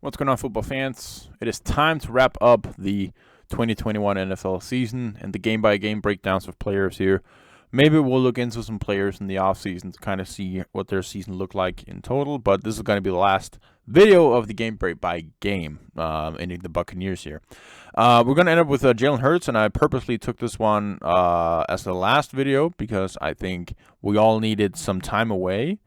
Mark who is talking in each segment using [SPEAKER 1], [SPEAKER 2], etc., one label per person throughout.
[SPEAKER 1] What's going on, football fans? It is time to wrap up the 2021 NFL season and the game-by-game breakdowns of players here. Maybe we'll look into some players in the offseason to kind of see what their season looked like in total, but this is going to be the last video of the game-by-game ending the Buccaneers here. We're going to end up with Jalen Hurts, and I purposely took this one as the last video because I think we all needed some time away.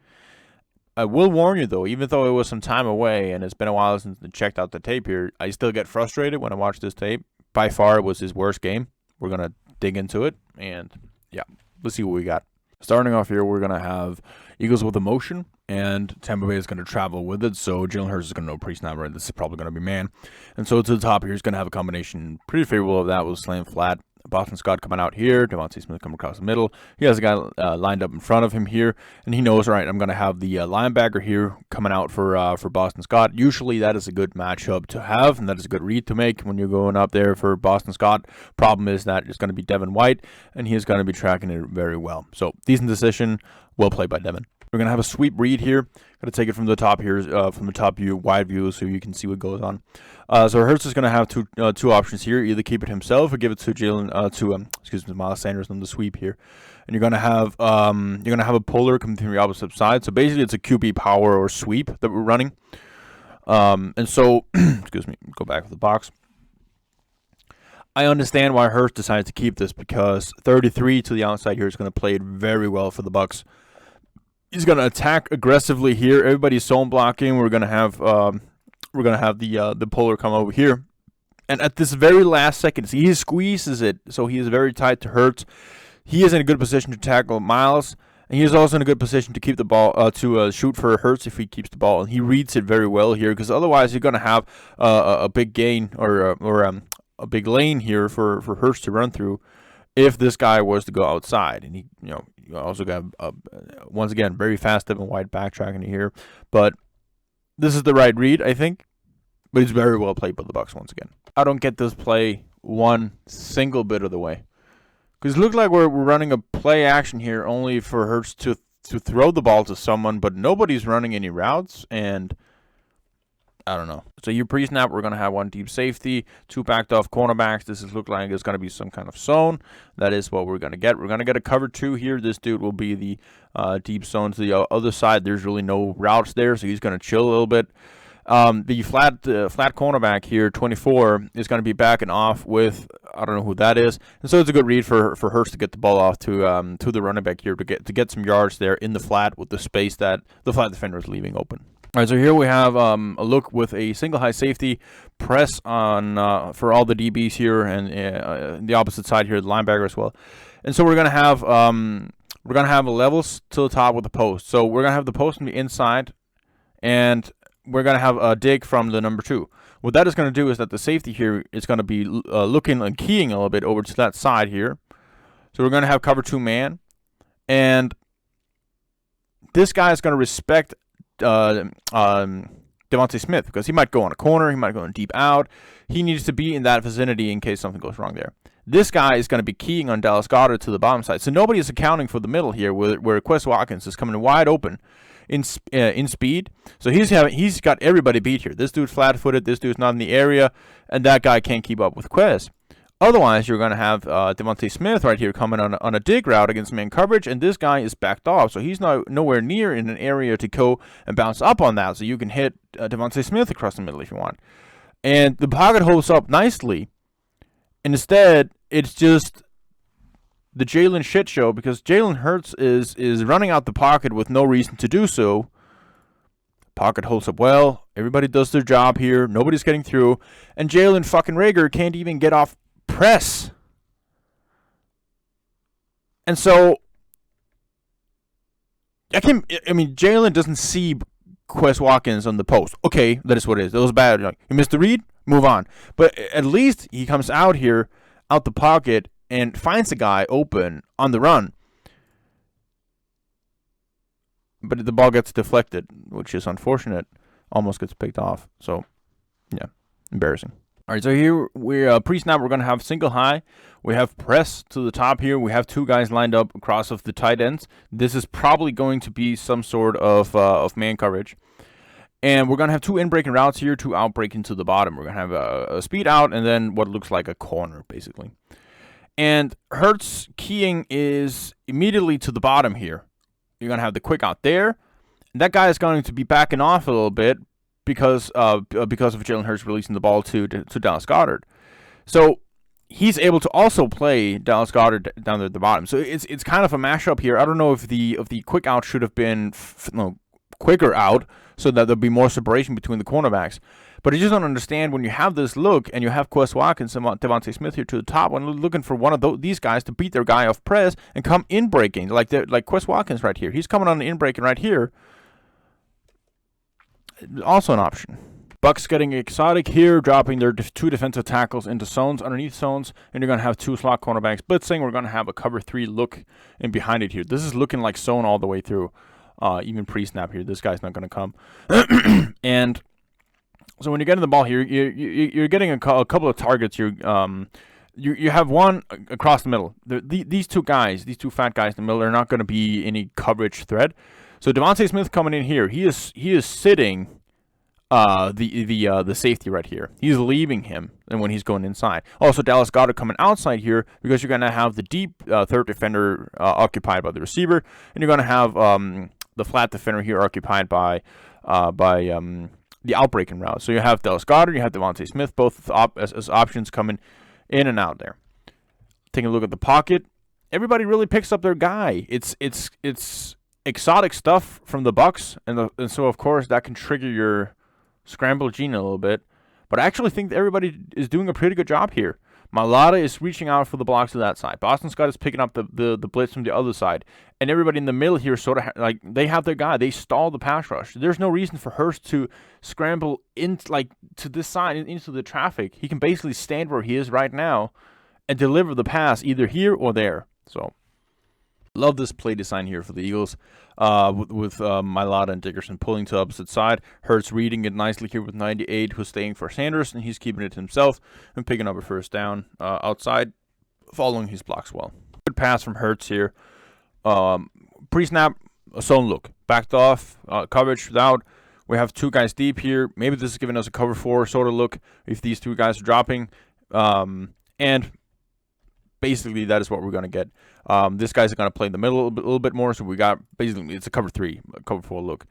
[SPEAKER 1] I will warn you, though, even though it was some time away and it's been a while since I checked out the tape here, I still get frustrated when I watch this tape. By far, it was his worst game. We're going to dig into it, and yeah, let's see what we got. Starting off here, we're going to have Eagles with emotion, and Tampa Bay is going to travel with it, so Jalen Hurts is going to know pre-snap, right? This is probably going to be man. And so to the top here, he's going to have a combination pretty favorable of that with slam flat. Boston Scott coming out here, Devontae Smith coming across the middle. He has a guy lined up in front of him here, and he knows, all right, I'm going to have the linebacker here coming out for Boston Scott. Usually that is a good matchup to have, and that is a good read to make when you're going up there for Boston Scott. Problem is that it's going to be Devin White, and he is going to be tracking it very well. So decent decision, well played by Devin. We're going to have a sweep read here. Going to take it from the top here, from the top view, wide view, so you can see what goes on. So Hurts is going to have two options here. Either keep it himself or give it to Jalen, Miles Sanders on the sweep here. And you're going to have a puller coming from the opposite side. So basically, it's a QB power or sweep that we're running. And so, go back to the box. I understand why Hurts decided to keep this because 33 to the outside here is going to play it very well for the Bucs. He's going to attack aggressively here. Everybody's zone blocking. We're going to have the puller come over here, and at this very last second, he squeezes it, so he is very tight to Hurts. He is in a good position to tackle Miles, and he is also in a good position to keep the ball to shoot for Hurts if he keeps the ball, and he reads it very well here because otherwise you're going to have a big gain or a big lane here for Hurts to run through if this guy was to go outside, and you also got once again very fast Devin White backtracking here, but this is the right read, I think, but it's very well played by the Bucs once again. I don't get this play one single bit of the way because it looks like we're running a play action here only for Hurts to throw the ball to someone, but nobody's running any routes, and I don't know. So your pre-snap, we're going to have one deep safety, two backed off cornerbacks. This is look like it's going to be some kind of zone. That is what we're going to get. We're going to get a cover 2 here. This dude will be the deep zone to the other side. There's really no routes there, so he's going to chill a little bit. The flat cornerback here, 24, is going to be backing off with, I don't know who that is. And so it's a good read for Hurts to get the ball off to the running back here to get some yards there in the flat with the space that the flat defender is leaving open. All right, so here we have a look with a single high safety press on for all the DBs here, and the opposite side here, the linebacker as well. And so we're gonna have levels to the top with the post. So we're gonna have the post on the inside, and we're gonna have a dig from the number 2. What that is gonna do is that the safety here is gonna be looking and keying a little bit over to that side here. So we're gonna have cover 2 man, and this guy is gonna respect Devontae Smith because he might go on a corner, he might go on deep out. He needs to be in that vicinity in case something goes wrong there. This guy is going to be keying on Dallas Goedert to the bottom side, so nobody is accounting for the middle here, where Quez Watkins is coming wide open in speed. So he's got everybody beat here. This dude's flat-footed, this dude's not in the area, and that guy can't keep up with Quez. Otherwise, you're going to have Devontae Smith right here coming on a dig route against man coverage, and this guy is backed off, so he's nowhere near in an area to go and bounce up on that, so you can hit Devontae Smith across the middle if you want. And the pocket holds up nicely, and instead, it's just the Jalen shit show because Jalen Hurts is running out the pocket with no reason to do so. Pocket holds up well, everybody does their job here, nobody's getting through, and Jalen fucking Reagor can't even get off press. And so Jalen doesn't see Quez Watkins on the post. Okay, that is what it is. It was bad. You missed the read, move on. But at least he comes out here, out the pocket, and finds a guy open on the run. But the ball gets deflected, which is unfortunate. Almost gets picked off. So, yeah, embarrassing. All right, so here we pre-snap. We're gonna have single high. We have press to the top here. We have 2 guys lined up across of the tight ends. This is probably going to be some sort of man coverage. And we're going to have two in-breaking routes here, two out-breaking to the bottom. We're going to have a speed out and then what looks like a corner, basically. And Hurts keying is immediately to the bottom here. You're going to have the quick out there. And that guy is going to be backing off a little bit because of Jalen Hurts releasing the ball to Dallas Goedert. So he's able to also play Dallas Goedert down there at the bottom. So it's kind of a mashup here. I don't know if the quick out should have been quicker out so that there'll be more separation between the cornerbacks. But I just don't understand when you have this look and you have Quez Watkins and Devontae Smith here to the top, when looking for one of these guys to beat their guy off press and come in breaking like Quez Watkins right here. He's coming on the in breaking right here. Also an option. Bucs getting exotic here, dropping their two defensive tackles into zones, underneath zones, and you're going to have two slot cornerbacks blitzing. We're going to have a cover 3 look in behind it here. This is looking like zone all the way through, even pre-snap here. This guy's not going to come. And so when you're getting the ball here, you're getting a couple of targets here. You have one across the middle. These two fat guys in the middle are not going to be any coverage threat. So Devontae Smith coming in here, he is sitting the safety right here. He's leaving him, and when he's going inside. Also, Dallas Goedert coming outside here because you're going to have the deep third defender occupied by the receiver, and you're going to have the flat defender here occupied by the outbreaking route. So you have Dallas Goedert, you have Devontae Smith, both as options coming in and out there. Taking a look at the pocket, everybody really picks up their guy. It's exotic stuff from the Bucs, and so of course that can trigger your scramble gene a little bit. But I actually think that everybody is doing a pretty good job here. Mailata is reaching out for the blocks to that side. Boston Scott is picking up the blitz from the other side. And everybody in the middle here sort of like they have their guy. They stall the pass rush. There's no reason for Hurst to scramble to this side into the traffic. He can basically stand where he is right now and deliver the pass either here or there. So love this play design here for the Eagles with Mailata and Dickerson pulling to opposite side. Hurts reading it nicely here with 98, who's staying for Sanders, and he's keeping it himself and picking up a first down outside, following his blocks well. Good pass from Hurts here. Pre-snap, a zone look. Backed off, coverage without. We have two guys deep here. Maybe this is giving us a cover 4 sort of look if these two guys are dropping. And basically, that is what we're going to get. This guy's going to play in the middle a little bit more, so we got basically it's a cover 3, a cover 4 look.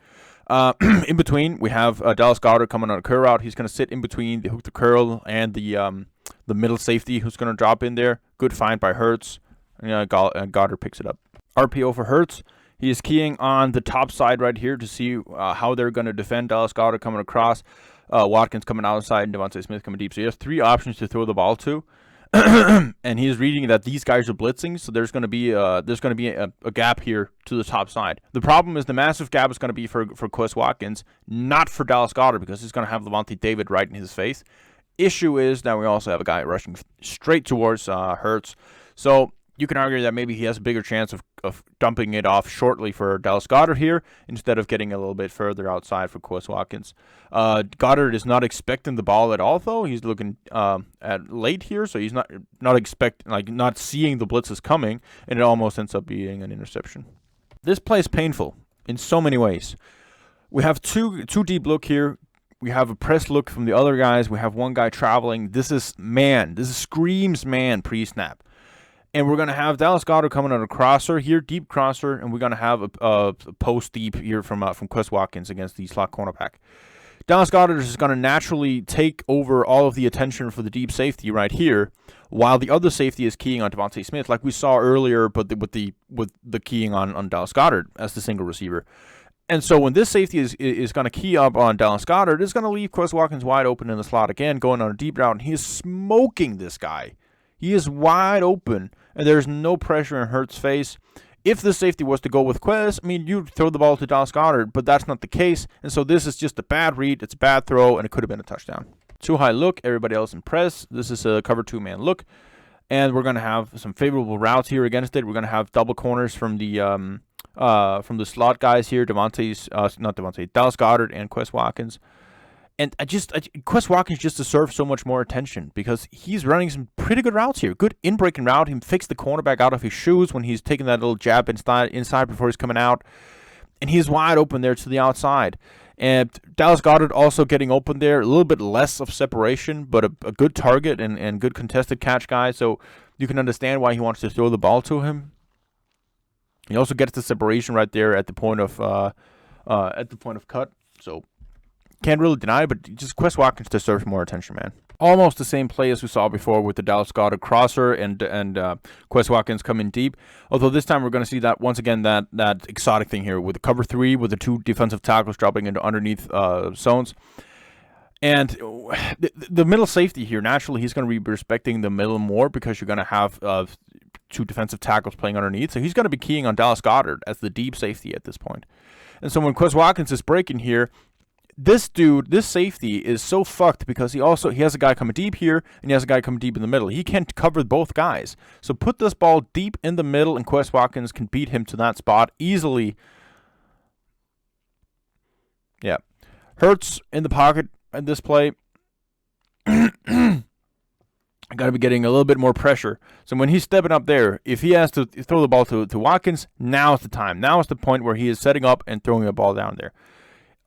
[SPEAKER 1] In between, we have Dallas Goedert coming on a curl route. He's going to sit in between the hook to curl and the middle safety, who's going to drop in there. Good find by Hurts, and Goedert picks it up. RPO for Hurts. He is keying on the top side right here to see how they're going to defend Dallas Goedert coming across. Watkins coming outside and Devontae Smith coming deep. So he has 3 options to throw the ball to. And he's reading that these guys are blitzing, so there's going to be a gap here to the top side. The problem is the massive gap is going to be for Quez Watkins, not for Dallas Goedert, because he's going to have Lavonte David right in his face. Issue is that we also have a guy rushing straight towards Hurts, so you can argue that maybe he has a bigger chance of dumping it off shortly for Dallas Goedert here instead of getting a little bit further outside for Quez Watkins. Goedert is not expecting the ball at all, though. He's looking at late here, so he's not seeing the blitzes coming, and it almost ends up being an interception. This play is painful in so many ways. We have two deep look here. We have a press look from the other guys. We have one guy traveling. This is screams man pre-snap. And we're going to have Dallas Goedert coming on a crosser here, deep crosser, and we're going to have a post deep here from Quez Watkins against the slot cornerback. Dallas Goedert is going to naturally take over all of the attention for the deep safety right here, while the other safety is keying on Devontae Smith, like we saw earlier, but with the keying on Dallas Goedert as the single receiver. And so when this safety is going to key up on Dallas Goedert, it's going to leave Quez Watkins wide open in the slot again, going on a deep route, and he is smoking this guy. He is wide open, and there's no pressure in Hurts' face. If the safety was to go with Quez, you'd throw the ball to Dallas Goedert, but that's not the case. And so this is just a bad read. It's a bad throw, and it could have been a touchdown. Too high look. Everybody else in press. This is a cover 2-man look. And we're going to have some favorable routes here against it. We're going to have double corners from the slot guys here. Dallas Goedert and Quez Watkins. And Quez Watkins just deserves so much more attention because he's running some pretty good routes here. Good in-breaking route. He fixed the cornerback out of his shoes when he's taking that little jab inside before he's coming out. And he's wide open there to the outside. And Dallas Goedert also getting open there. A little bit less of separation, but a good target and good contested catch guy. So you can understand why he wants to throw the ball to him. He also gets the separation right there at the point of cut. So can't really deny it, but just Quez Watkins deserves more attention, man. Almost the same play as we saw before with the Dallas Goedert crosser and Quez Watkins coming deep. Although this time we're going to see that once again that exotic thing here with the cover 3 with the 2 defensive tackles dropping into underneath zones. And the middle safety here, naturally, he's going to be respecting the middle more because you're going to have 2 defensive tackles playing underneath. So he's going to be keying on Dallas Goedert as the deep safety at this point. And so when Quez Watkins is breaking here, this safety is so fucked because he has a guy coming deep here and he has a guy coming deep in the middle. He can't cover both guys. So put this ball deep in the middle and Quez Watkins can beat him to that spot easily. Yeah. Hurts in the pocket in this play. I got to be getting a little bit more pressure. So when he's stepping up there, if he has to throw the ball to Watkins, now's the time. Now is the point where he is setting up and throwing the ball down there.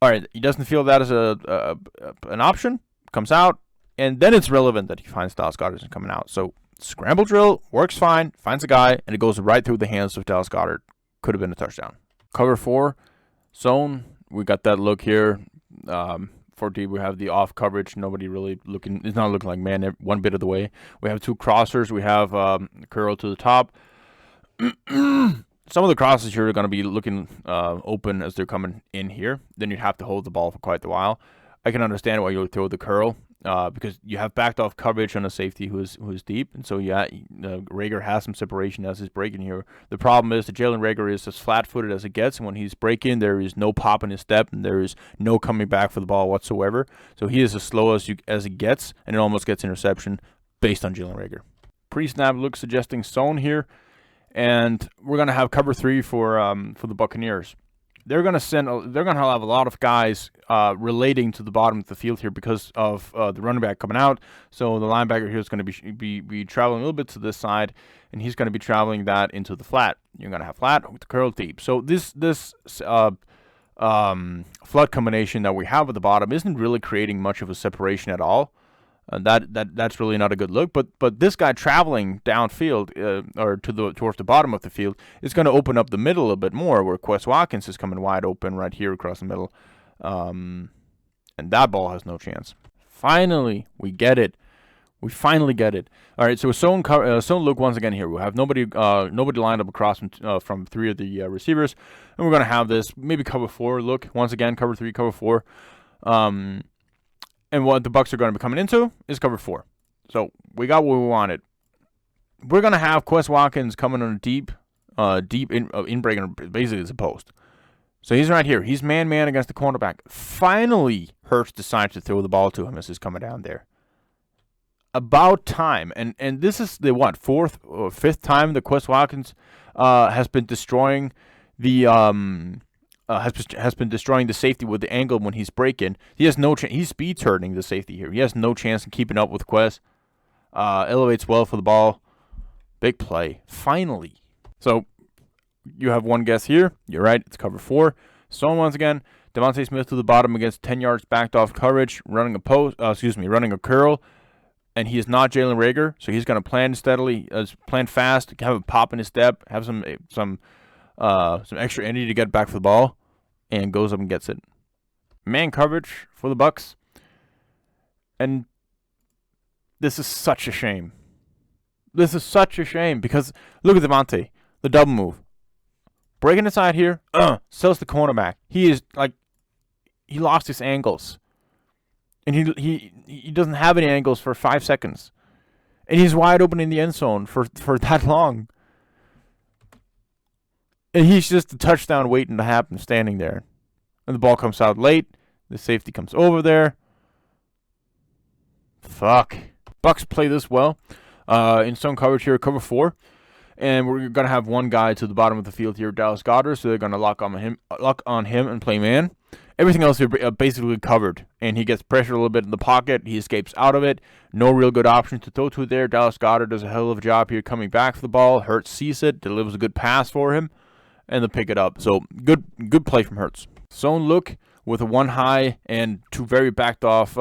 [SPEAKER 1] All right, he doesn't feel that as an option, comes out, and then it's relevant that he finds Dallas Goedert isn't coming out. So scramble drill, works fine, finds a guy, and it goes right through the hands of Dallas Goedert. Could have been a touchdown. Cover 4, zone, we got that look here. 4D, we have the off coverage. Nobody really looking, it's not looking like man one bit of the way. We have 2 crossers. We have curl to the top. Some of the crosses here are going to be looking open as they're coming in here. Then you'd have to hold the ball for quite a while. I can understand why you would throw the curl because you have backed off coverage on a safety who's deep. And so, yeah, Reagor has some separation as he's breaking here. The problem is that Jalen Reagor is as flat-footed as it gets. And when he's breaking, there is no pop in his step and there is no coming back for the ball whatsoever. So he is as slow as it gets, and it almost gets interception based on Jalen Reagor. Pre-snap look suggesting zone here. And we're gonna have cover 3 for the Buccaneers. They're gonna have a lot of guys relating to the bottom of the field here because of the running back coming out. So the linebacker here is gonna be traveling a little bit to this side, and he's gonna be traveling that into the flat. You're gonna have flat with the curl deep. So this flood combination that we have at the bottom isn't really creating much of a separation at all. That's really not a good look. But this guy traveling downfield or towards the bottom of the field is going to open up the middle a little bit more, where Quez Watkins is coming wide open right here across the middle, and that ball has no chance. Finally, we get it. We finally get it. All right, so zone look once again here. We'll have nobody lined up across from 3 of the receivers, and we're going to have this maybe cover 4 look once again. Cover 3, cover 4. And what the Bucs are going to be coming into is cover 4. So we got what we wanted. We're going to have Quez Watkins coming on a deep in breaking, basically as a post. So he's right here. He's man-man against the cornerback. Finally, Hurts decides to throw the ball to him as he's coming down there. About time. And this is the, 4th or 5th time that Quez Watkins has been destroying the has been destroying the safety with the angle when he's breaking. He has no chance. He's speed turning the safety here. He has no chance in keeping up with Quez. Elevates well for the ball. Big play. Finally. So you have one guess here. You're right. It's cover 4. So once again, Devontae Smith to the bottom against 10 yards backed off coverage, running a curl. And he is not Jalen Reagor, so he's going to plan steadily, plan fast, have a pop in his step, have some extra energy to get back for the ball, and goes up and gets it. Man coverage for the Bucs. And this is such a shame. This is such a shame because look at Devontae, the double move. Breaking inside here, sells the cornerback. He is like, he lost his angles. And he doesn't have any angles for 5 seconds. And he's wide open in the end zone for that long. And he's just a touchdown waiting to happen, standing there. And the ball comes out late. The safety comes over there. Fuck. Bucs play this well. In zone coverage here, cover 4. And we're going to have one guy to the bottom of the field here, Dallas Goedert. So they're going to lock on him and play man. Everything else is basically covered. And he gets pressure a little bit in the pocket. He escapes out of it. No real good option to throw to there. Dallas Goedert does a hell of a job here coming back for the ball. Hurts sees it, delivers a good pass for him, and they pick it up. So good play from Hurts. Zone look with a 1 high and 2 very backed off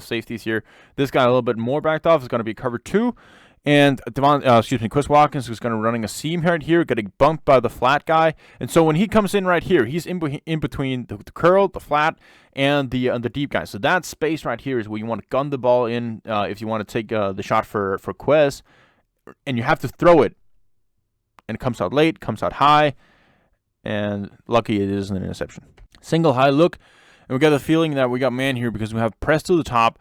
[SPEAKER 1] safeties here. This guy a little bit more backed off is going to be cover 2. And Chris Watkins is going to be running a seam right here, getting bumped by the flat guy. And so when he comes in right here, he's in between the curl, the flat, and the deep guy. So that space right here is where you want to gun the ball in if you want to take the shot for Quez. And you have to throw it. And it comes out late, comes out high. And lucky it is an interception. Single high look. And we got the feeling that we got man here because we have press to the top.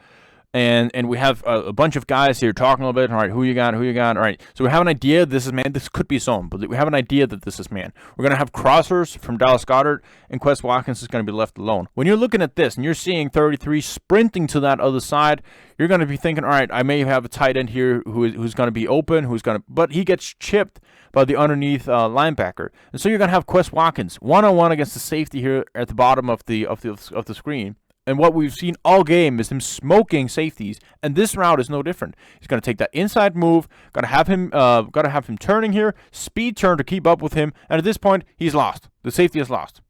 [SPEAKER 1] And we have a bunch of guys here talking a little bit. All right, who you got? All right, so we have an idea this is man. This could be zone, but we have an idea that this is man. We're going to have crossers from Dallas Goedert, and Quez Watkins is going to be left alone. When you're looking at this and you're seeing 33 sprinting to that other side, you're going to be thinking, all right, I may have a tight end here who's going to be open, but he gets chipped by the underneath linebacker. And so you're going to have Quez Watkins one-on-one against the safety here at the bottom of the screen. And what we've seen all game is him smoking safeties, and this route is no different. He's going to take that inside move, got to have him turning here, speed turn to keep up with him, and at this point, he's lost. The safety is lost.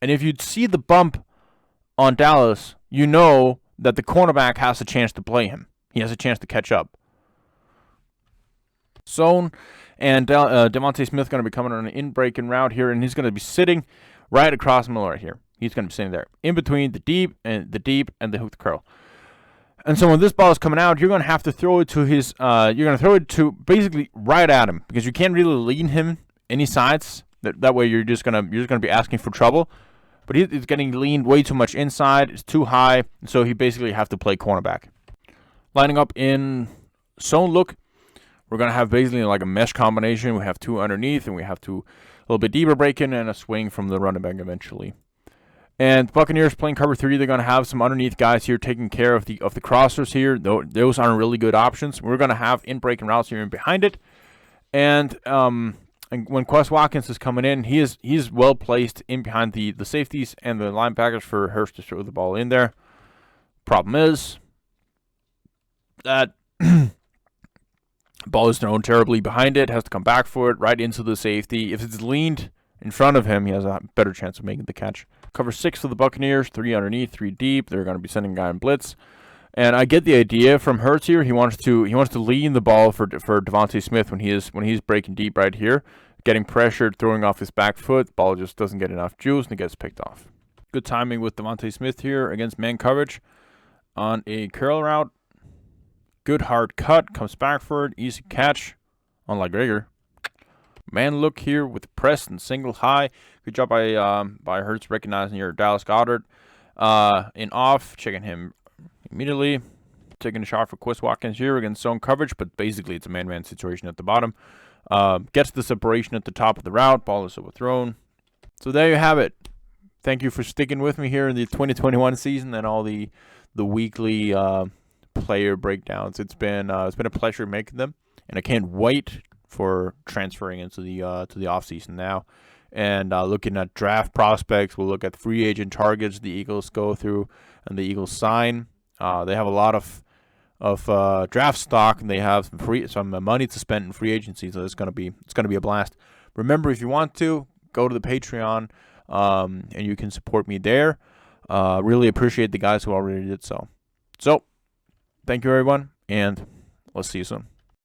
[SPEAKER 1] And if you see the bump on Dallas, you know that the cornerback has a chance to play him. He has a chance to catch up. Zone, and Devontae Smith going to be coming on an in-breaking route here, and he's going to be sitting right across the middle right here. He's going to be sitting there in between the deep and the hook curl. And so when this ball is coming out, you're going to have to throw it to his. You're going to throw it to basically right at him because you can't really lean him any sides. That way you're just gonna be asking for trouble. But he's getting leaned way too much inside. It's too high, so he basically have to play cornerback. Lining up in zone look, we're going to have basically like a mesh combination. We have 2 underneath, and we have 2 a little bit deeper break-in and a swing from the running back eventually. And Buccaneers playing cover 3. They're going to have some underneath guys here taking care of the crossers here. Those aren't really good options. We're going to have in-breaking routes here and behind it. And when Quez Watkins is coming in, he's well placed in behind the safeties and the linebackers for Hurst to throw the ball in there. Problem is that ball is thrown terribly behind it, has to come back for it, right into the safety. If it's leaned in front of him, he has a better chance of making the catch. Cover 6 for the Buccaneers, 3 underneath, 3 deep. They're going to be sending a guy in blitz. And I get the idea from Hurts here. He wants to lean the ball for Devontae Smith when he's breaking deep right here, getting pressured, throwing off his back foot. The ball just doesn't get enough juice and it gets picked off. Good timing with Devontae Smith here against man coverage on a curl route. Good hard cut, comes back for it, easy catch, unlike Gregor. Man look here with press and single high. Good job by Hurts recognizing your Dallas Goedert. In off, checking him immediately. Taking a shot for Quez Watkins here against zone coverage, but basically it's a man-man situation at the bottom. Gets the separation at the top of the route. Ball is overthrown. So there you have it. Thank you for sticking with me here in the 2021 season and all the weekly player breakdowns. It's been a pleasure making them, and I can't wait for transferring into the off season now, and looking at draft prospects. We'll look at free agent targets the Eagles go through and the Eagles sign. They have a lot of draft stock, and they have some money to spend in free agency. So it's gonna be a blast. Remember, if you want to, go to the Patreon, and you can support me there. Really appreciate the guys who already did so. So, thank you everyone, and let's see you soon.